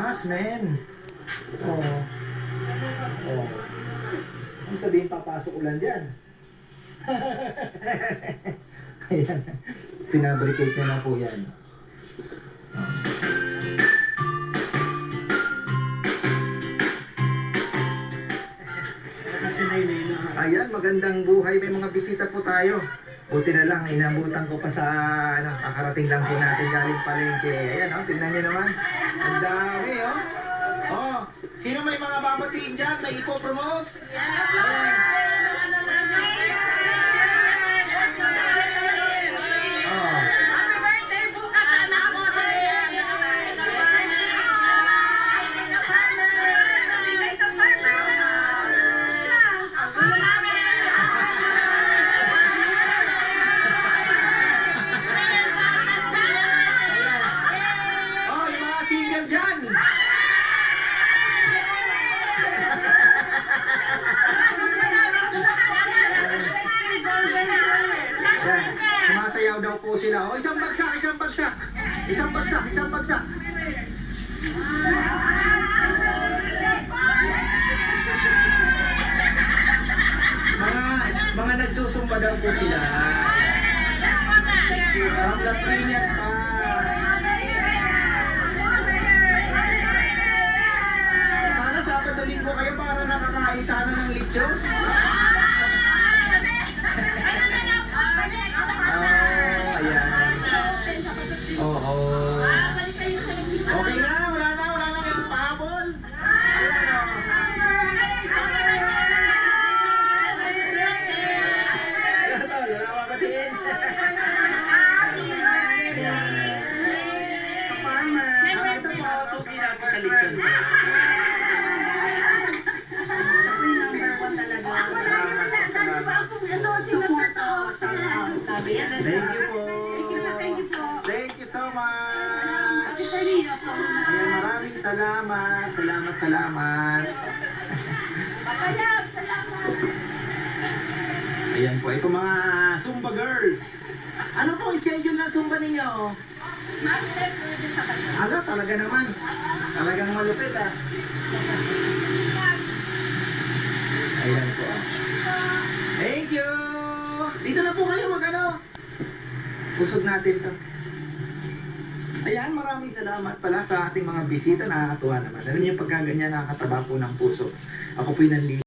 lakas, men. Oo. Oo. Ano sabihin, papasok ulan dyan? Ayan. Pinabricate niya na po yan. Ayan, magandang buhay. May mga bisita po tayo. Buti na lang, inabutan ko pa sa, kakarating lang po natin galing palengke. Ayan, tingnan nyo naman. Ang dami, Oh, sino may mga babatiin dyan? May ipo-promote? Sumasayaw daw po sila. O, isang bagsak, isang bagsak. Isang bagsak, isang bagsak. Mga nagsusumba daw po sila. From Las Piñas pa. Sana Sabado Linggo kayo para nakakain sana ng lechon. Oo. Okay na, wala na kayong pahabol. Ito po, suki natin sa lechon. Thank you so much. Maraming salamat. Salamat. Ayan po, ito mga Zumba girls. Ano po schedule na Zumba ninyo? Ala, talaga naman. Talagang malupit Ayan po. Thank you. Dito na po kayo Usog natin to. Ayan, maraming salamat pala sa ating mga bisita. Nakakatuwa naman. Alam niyo, pagka ganyan nakakataba po ng puso. Ako po'y nanliligaw.